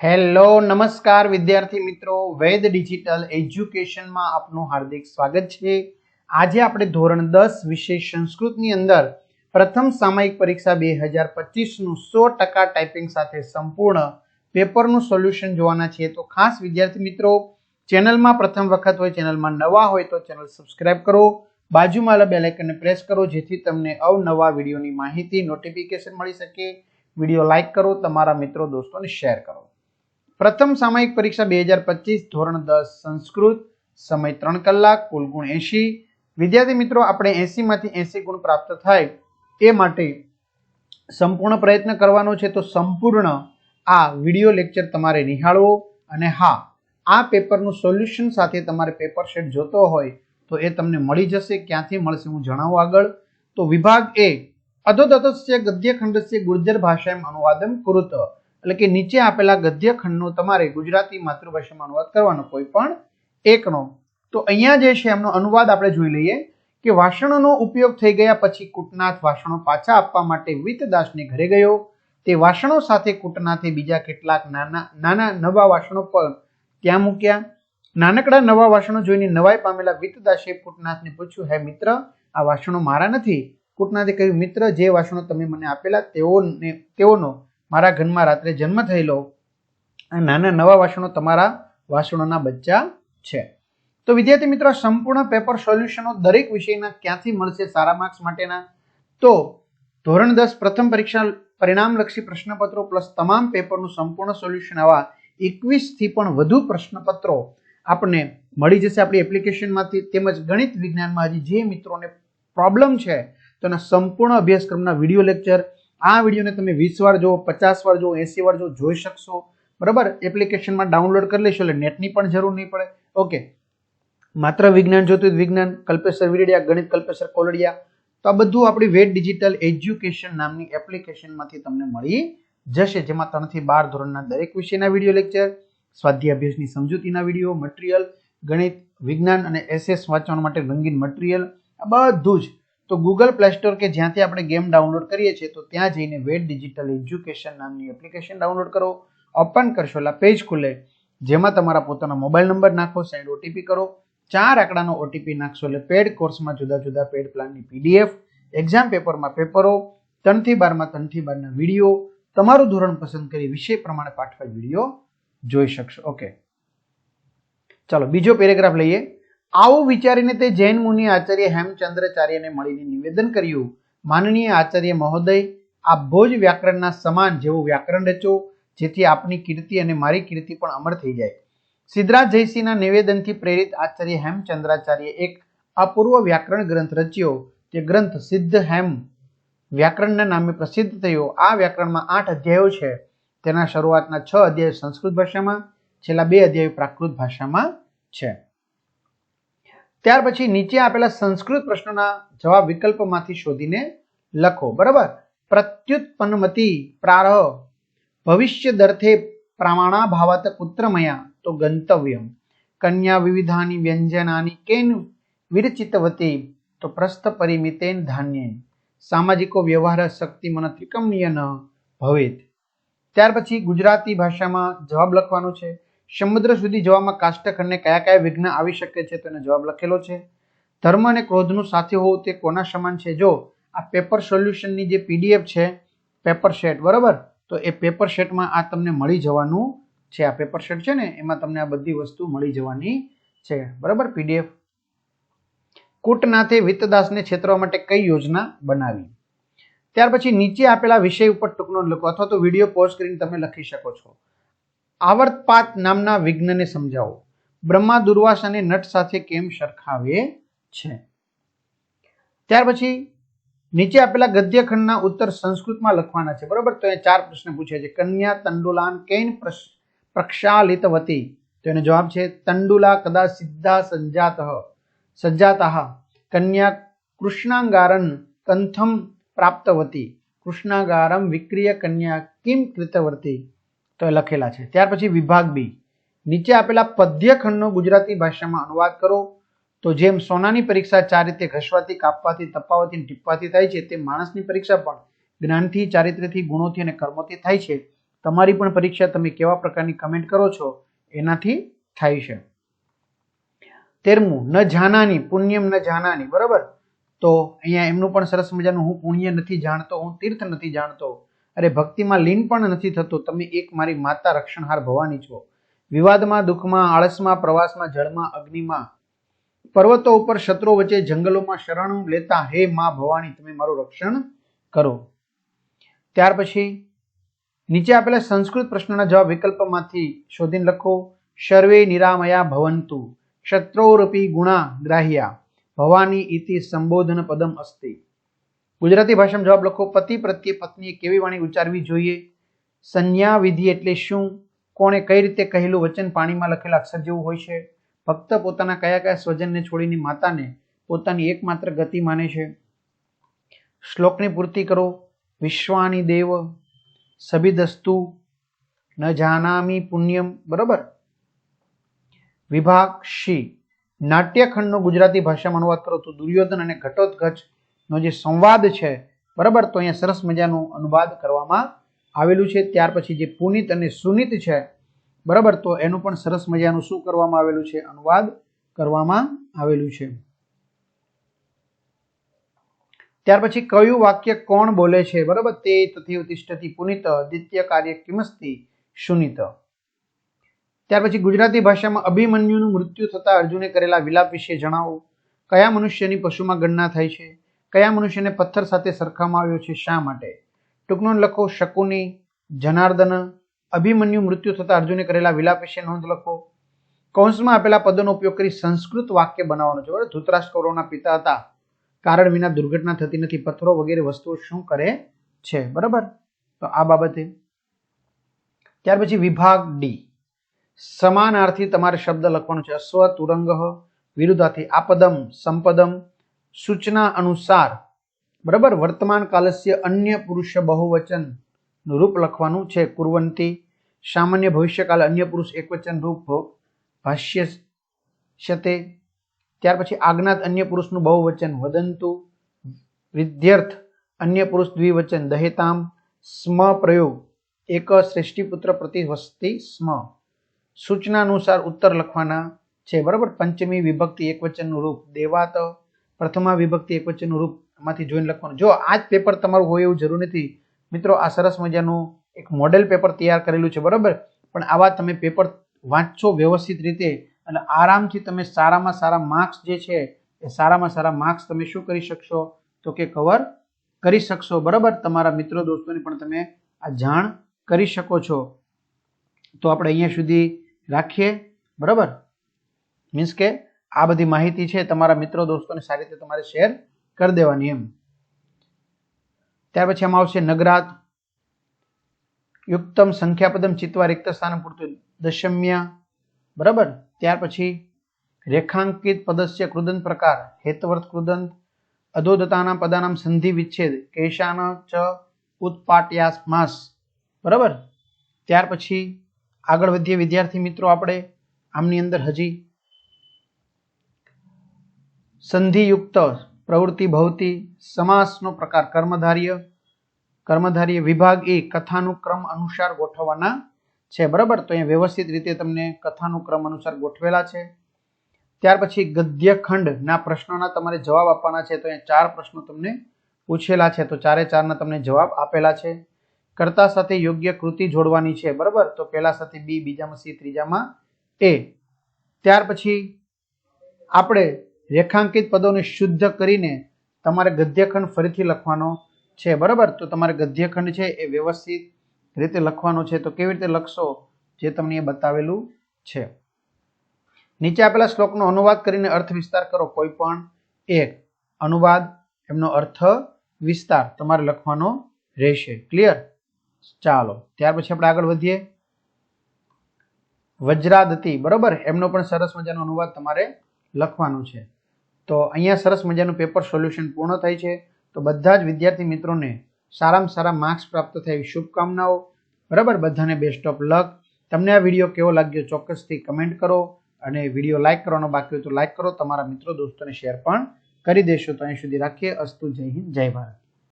Hello નમસ્કાર વિદ્યાર્થી મિત્રો, વેદ ડિજિટલ એજ્યુકેશનમાં આપનું હાર્દિક સ્વાગત છે। આજે આપણે ધોરણ 10 વિષય સંસ્કૃતની અંદર પ્રથમ સામયિક પરીક્ષા 2025 નું 100% ટાઈપિંગ સાથે સંપૂર્ણ પેપરનું સોલ્યુશન જોવાના છીએ। તો ખાસ વિદ્યાર્થી મિત્રો, ચેનલમાં પ્રથમ વખત હોય, ચેનલમાં નવા હોય તો ચેનલ સબસ્ક્રાઇબ કરો, બાજુમાં બેલ આઇકનને પ્રેસ કરો જેથી તમને અવનવા વિડીયોની માહિતી નોટિફિકેશન મળી શકે। વિડીયો લાઈક કરો, તમારા મિત્રો દોસ્તોને શેર કરો। પ્રથમ સામયિક પરીક્ષા 2025 ધોરણ 10 સંસ્કૃત, સમય 3 કલાક, કુલ ગુણ 80। વિદ્યાર્થી મિત્રો, આપણે 80 માંથી 80 ગુણ પ્રાપ્ત થાય એ માટે સંપૂર્ણ પ્રયત્ન કરવાનો છે। તો સંપૂર્ણ આ વિડિયો લેક્ચર તમારે નિહાળવો અને હા, આ પેપરનું સોલ્યુશન સાથે તમારે પેપર શેટ જોતો હોય તો એ તમને મળી જશે। ક્યાંથી મળશે હું જણાવું આગળ। તો વિભાગ એ અધોતતસ્ય ગદ્યખંડસ્ય ગુર્જર ભાષામાં અનુવાદમ કુરુત, એટલે કે નીચે આપેલા ગદ્ય ખંડનો તમારે ગુજરાતી માતૃભાષામાં અનુવાદ કરવાનો, કોઈ પણ એકનો। તો અહીંયા જે છે એમનો અનુવાદ આપણે જોઈ લઈએ કે વાસણોનો ઉપયોગ થઈ ગયા પછી કૂટનાથ વાસણો પાછા આપવા માટે વિતદાસને ઘરે ગયો। તે વાસણો સાથે કૂટનાથે બીજા કેટલાક નાના નવા વાસણો પણ ત્યાં મૂક્યા। નાનકડા નવા વાસણો જોઈને નવાઈ પામેલા વિતદાસે કૂટનાથને પૂછ્યું, હે મિત્ર, આ વાસણો મારા નથી? કૂટનાથે કહ્યું, મિત્ર, જે વાસણો તમે મને આપેલા તેઓનો મારા ઘરમાં રાત્રે જન્મ થયેલો, નાના નવા વાસણો તમારા વાસણોના બચ્ચા છે। તો વિદ્યાર્થી મિત્રો, સંપૂર્ણ પેપર સોલ્યુશનો દરેક વિષયના ક્યાંથી મળશે સારા માર્ક્સ માટેના? તો ધોરણ 10 પ્રથમ પરીક્ષા પરિણામલક્ષી પ્રશ્નપત્રો પ્લસ તમામ પેપરનું સંપૂર્ણ સોલ્યુશન, આવા 21 થી પણ વધુ પ્રશ્નપત્રો આપણને મળી જશે આપણી એપ્લિકેશનમાંથી। તેમજ ગણિત વિજ્ઞાનમાં હજી જે મિત્રોને પ્રોબ્લેમ છે તો એના સંપૂર્ણ અભ્યાસક્રમના વિડીયો લેક્ચર, આ વિડીયોને તમે 20 વાર જુઓ, 50 વાર જુઓ, 80 વાર જુઓ, જોઈ શકશો, બરાબર। એપ્લિકેશનમાં ડાઉનલોડ કરી લેશો એટલે નેટની પણ જરૂર નહીં પડે। ઓકે, માત્ર વિજ્ઞાન જોતું વિજ્ઞાન, કલ્પેસર વિડીડિયા, ગણિત કલ્પેસર કોલડિયા, તો આ બધું આપણી વેદ ડિજિટલ એજ્યુકેશન નામની એપ્લિકેશનમાંથી તમને મળી જશે, જેમાં 3 થી 12 ધોરણના દરેક વિષયના વિડીયો લેક્ચર, સ્વાધ્યાય અભ્યાસની સમજૂતીના વિડીયો, મટીરિયલ, ગણિત વિજ્ઞાન અને એસએસ વાંચવા માટે રંગીન મટીરિયલ, આ બધું જ। તો ગૂગલ પ્લે સ્ટોર કે જ્યાંથી આપણે ગેમ ડાઉનલોડ કરીએ છીએ તો ત્યાં જઈને વેદ ડિજિટલ એજ્યુકેશન નામની એપ્લિકેશન ડાઉનલોડ કરો, ઓપન કરશો એટલે પેજ ખુલે, જેમાં તમારા પોતાના મોબાઈલ નંબર નાખો, સેન્ડ ઓટીપી કરો, 4 આંકડાનો ઓટીપી નાખશો એટલે પેડ કોર્સમાં જુદા જુદા પેડ પ્લાનની પીડીએફ, એક્ઝામ પેપરમાં પેપરો, 3 થી 12માં 3 થી 12ના વિડીયો, તમારું ધોરણ પસંદ કરી વિષય પ્રમાણે પાઠવાય વિડીયો જોઈ શકશો। ઓકે, ચાલો બીજો પેરેગ્રાફ લઈએ। આવું વિચારીને તે જૈન મુનિ આચાર્ય હેમચંદ્રાચાર્યને મળીને નિવેદન કર્યું, માનનીય આચાર્ય મહોદય, આપ ભોજ વ્યાકરણના સમાન જેવું વ્યાકરણ રચો, જેથી આપની કીર્તિ અને મારી કીર્તિ પણ અમર થઈ જાય। સિદ્ધરાજ જયસિંહના નિવેદનથી પ્રેરિત આચાર્ય હેમચંદ્રાચાર્ય એક અપૂર્વ વ્યાકરણ ગ્રંથ રચ્યો। તે ગ્રંથ સિદ્ધ હેમ વ્યાકરણના નામે પ્રસિદ્ધ થયો। આ વ્યાકરણમાં 8 અધ્યાયો છે। તેના શરૂઆતના 6 અધ્યાયો સંસ્કૃત ભાષામાં, છેલ્લા 2 અધ્યાયો પ્રાકૃત ભાષામાં છે। ત્યાર પછી નીચે આપેલા સંસ્કૃત પ્રશ્નોના જવાબ વિકલ્પમાંથી શોધીને લખો, બરાબર। પ્રત્યુત્પન્નમતી પ્રારહ ભવિષ્યદર્થે પ્રમાણાભાવાત પુત્રમયા તો ગંતવ્યમ, કન્યા વિવિધાની વ્યંજનાની કેન વિરચિતવતી તો પ્રસ્થ પરિમિતેન ધાન્યેન, સામાજિકો વ્યવહાર શક્તિ મન ત્રિકમનીય ન ભવેત। ત્યાર પછી ગુજરાતી ભાષામાં જવાબ લખવાનો છે। સમુદ્ર સુધી જવામાં કાષ્ટખંડને કયા કયા વિઘ્ન આવી શકે છે તો એનો જવાબ લખેલો છે। ધર્મ અને ક્રોધનું સાથે હોવું તે કોના સમાન છે? જો આ પેપર સોલ્યુશનની જે પીડીએફ છે, પેપર સેટ, બરાબર, તો એ પેપર સેટમાં આ તમને મળી જવાનું છે। આ પેપર સેટ છે ને, એમાં તમને આ બધી વસ્તુ મળી જવાની છે, બરાબર, પીડીએફ। કૂટનાથે વિતદાસને છેતરવા માટે કઈ યોજના બનાવી? ત્યાર પછી નીચે આપેલા વિષય ઉપર ટૂંક નોંધ લખો, અથવા તો વિડીયો પોઝ કરીને તમે લખી શકો છો। આવર્તપાત નામના વિઘ્નને સમજાવો। બ્રહ્મા દુર્વાસ અને નટ સાથે કેમ સરખાવે છે? ત્યાર પછી નીચે આપેલા ગદ્યખંડના ઉત્તર સંસ્કૃતમાં લખવાના છે, બરાબર। તો એ 4 પ્રશ્ન પૂછે છે। કન્યા તંડુલાન કેન પ્રક્ષાલિતવતી, તો એનો જવાબ છે તંડુલા કદા સિદ્ધા સજ્જાતઃ, કન્યા કૃષ્ણાંગારન કંથમ પ્રાપ્તવતી, કૃષ્ણાગારમ વિક્રિય કન્યા કિમ કૃતવર્તી, તો એ લખેલા છે। ત્યાર પછી વિભાગ બી, નીચે આપેલા પદ્યખંડનો ગુજરાતી ભાષામાં અનુવાદ કરો। તો જેમ સોનાની પરીક્ષા 4 રીતે ઘસવાથી, કાપવાથી, તપાવવાથી અને ટીપવાથી થાય છે, તે માણસની પરીક્ષા પણ જ્ઞાનથી, ચારિત્ર્યથી, ગુણોથી અને કર્મોથી થાય છે। તમારી પણ પરીક્ષા તમે કેવા પ્રકારની કમેન્ટ કરો છો એનાથી થાય છે. 13મું ન જાનાની પુણ્યમ ન જાનાની, બરાબર. તો અહીંયા એમનું પણ સરસ મજાનું હું પુણ્ય નથી જાણતો, હું તીર્થ નથી જાણતો, અરે ભક્તિમાં લીન પણ નથી થતો, તમે એક મારી માતા રક્ષણહાર ભવાની છો. વિવાદમાં, દુઃખમાં, આળસમાં, પ્રવાસમાં, જળમાં, અગ્નિમાં, પર્વતો ઉપર, શત્રુઓ વચ્ચે, જંગલોમાં શરણ લેતા હે માં ભવાની તમે મારું રક્ષણ કરો. ત્યાર પછી નીચે આપેલા સંસ્કૃત પ્રશ્નના જવાબ વિકલ્પમાંથી શોધીને લખો. સર્વે નિરામયા ભવંતુ શત્રુરપી ગુણા ગ્રાહ્યા ભવાની ઇતિ સંબોધન પદમ અસ્તિ. ગુજરાતી ભાષામાં જવાબ લખો. પતિ પ્રત્યે પત્નીએ કેવી વાણી ઉચ્ચારવી જોઈએ? સંજ્ઞા વિધિ એટલે શું? કોણે કઈ રીતે કહેલું વચન પાણીમાં લખેલા અક્ષર જેવું હોય છે? ભક્ત પોતાના કયા કયા સ્વજનને છોડીને માતાને પોતાની એકમાત્ર ગતિ માને છે? શ્લોકની પૂર્તિ કરો. વિશ્વાની દેવ સબિદસ્તુ ન જાનામી પુણ્યમ, બરાબર. વિભાગ શી નાટ્યખંડનો ગુજરાતી ભાષામાં અનુવાદ કરો તો દુર્યોધન અને ઘટોત્કચ નો જે સંવાદ છે, બરાબર, તો અહીંયા સરસ મજાનું અનુવાદ કરવામાં આવેલું છે. ત્યાર પછી જે પુનિત અને સુનિત છે, બરાબર, તો એનું પણ સરસ મજાનું શું કરવામાં આવેલું છે? અનુવાદ કરવામાં આવેલું છે. ત્યાર પછી કયું વાક્ય કોણ બોલે છે? બરાબર, તે તથૈવ તિષ્ઠતિ પુનિત દ્વિતીય કાર્ય કિમસ્તિ સુનિત. ત્યાર પછી ગુજરાતી ભાષામાં અભિમન્યુનું મૃત્યુ થતા અર્જુને કરેલા વિલાપ વિશે જણાવો. કયા મનુષ્યની પશુમાં ગણના થાય છે? કયા મનુષ્યને પથ્થર સાથે સરખાવવામાં આવ્યો છે? શા માટે? ટૂંકનું લખો. શકુની, જનાર્દન. અભિમન્યુ મૃત્યુ થતા અર્જુને કરેલા વિલાપ વિશે નોંધ લખો. કૌંસમાં આપેલા પદોનો ઉપયોગ કરી સંસ્કૃત વાક્ય બનાવવાનું છે. બરાબર, ધૃતરાષ્ટ્ર કૌરવના પિતા હતા, કારણ વિના દુર્ઘટના થતી નથી, પથ્થરો વગેરે વસ્તુઓ શું કરે છે? બરાબર, તો આ બાબતે. ત્યાર પછી વિભાગ ડી સમાનાર્થી તમારે શબ્દ લખવાનો છે. અશ્વ તુરંગ, વિરુદ્ધાર્થી આપદમ સંપદમ, સૂચના અનુસાર, બરાબર, વર્તમાન કાલસ્ય અન્ય પુરુષ બહુવચન નું રૂપ લખવાનું છે. કુર્વંતી. સામાન્ય ભવિષ્યકાળ અન્ય પુરુષ એકવચન રૂપ ભાષ્યસ્યતે. ત્યાર પછી આજ્ઞાત અન્ય પુરુષનું બહુવચન વદંતુ. વિદ્યર્થ અન્ય પુરુષ દ્વિવચન દહેતામ. સ્મ પ્રયોગ એક શ્રેષ્ઠીપુત્ર પ્રતિ વસ્તી સ્મ. સૂચના અનુસાર ઉત્તર લખવાના છે. બરાબર, પંચમી વિભક્તિ એકવચનનું રૂપ દેવાત. પ્રથમા વિભક્તિ એકવચનનું રૂપ માંથી જોઈને લખવાનું. જો આ જ પેપર તમારું હોય એવું જરૂર નથી મિત્રો, આ સરસ મજાનું એક મોડેલ પેપર તૈયાર કરેલું છે, બરાબર. પણ આવા તમે પેપર વાંચો વ્યવસ્થિત રીતે અને આરામથી તમે સારામાં સારા માર્ક્સ જે છે એ સારામાં સારા માર્ક્સ તમે શું કરી શકશો? તો કે કવર કરી શકશો. બરાબર, તમારા મિત્રો દોસ્તોને પણ તમે આ જાણ કરી શકો છો. તો આપણે અહીંયા સુધી રાખીએ. બરાબર, મીન્સ કે આ બધી માહિતી છે તમારા મિત્રો દોસ્તોને સારી રીતે તમારે શેર કરી દેવાની એમ. ત્યાર પછી આમાં આવશે નગરાત યુક્તમ સંખ્યાપદમ ચિત્વા રિક્ત સ્થાન પૂરતું દશમ્ય. બરાબર, ત્યાર પછી રેખાંકિત પદસ્ય કૃદંત પ્રકાર હેતવર્ત કૃદંત. અધોદતાના પદાનામ સંધિ વિચ્છેદ કેશાન ચ ઉત્પાટ્યાસમાસ. બરાબર, ત્યાર પછી આગળ વધીએ વિદ્યાર્થી મિત્રો. આપણે આમની અંદર હજી સંધિયુક્ત પ્રવૃત્તિ ભવતી, સમાસનો પ્રકાર કર્મધાર્ય. કર્મધાર્ય વિભાગ એ કથાનુક્રમ અનુસાર ગોઠવવાના છે. બરાબર, તો અહીંયા વ્યવસ્થિત રીતે તમને કથાનુક્રમ અનુસાર ગોઠવેલા છે. ત્યાર પછી ગદ્યખંડના પ્રશ્નોના તમારે જવાબ આપવાના છે. તો અહીંયા 4 પ્રશ્નો તમને પૂછેલા છે, તો 4 તમને જવાબ આપેલા છે. કર્તા સાથે યોગ્ય કૃતિ જોડવાની છે. બરાબર, તો પહેલા સાથે બી, બીજામાં સી, ત્રીજામાં એ. ત્યાર પછી આપણે રેખાંકિત પદોને શુદ્ધ કરીને તમારે ગદ્યખંડ ફરીથી લખવાનો છે. બરાબર, તો તમારે ગદ્યખંડ છે એ વ્યવસ્થિત રીતે લખવાનો છે. તો કેવી રીતે લખશો જે તમને એ બતાવેલું છે. નીચે આપેલા શ્લોકનો અનુવાદ કરીને અર્થ વિસ્તાર કરો. કોઈ પણ એક અનુવાદ, એમનો અર્થ વિસ્તાર તમારે લખવાનો રહેશે. ક્લિયર? ચાલો, ત્યાર પછી આપણે આગળ વધીએ. વજ્રાદતિ, બરાબર, એમનો પણ સરસ મજાનો અનુવાદ તમારે લખવાનો છે. તો અહીંયા સરસ મજાનું પેપર સોલ્યુશન પૂર્ણ થાય છે. તો બધા જ વિદ્યાર્થી મિત્રોને સારામાં સારા માર્ક્સ પ્રાપ્ત થાય એવી શુભકામનાઓ. બરાબર, બધાને બેસ્ટ ઓફ લક. તમને આ વિડીયો કેવો લાગ્યો ચોક્કસથી કમેન્ટ કરો અને વિડીયો લાઇક કરવાનો બાકી હોય તો લાઇક કરો. તમારા મિત્રો દોસ્તોને શેર પણ કરી દેશો. તો અહીં સુધી રાખીએ. અસ્તુ. જય હિન્દ, જય ભારત.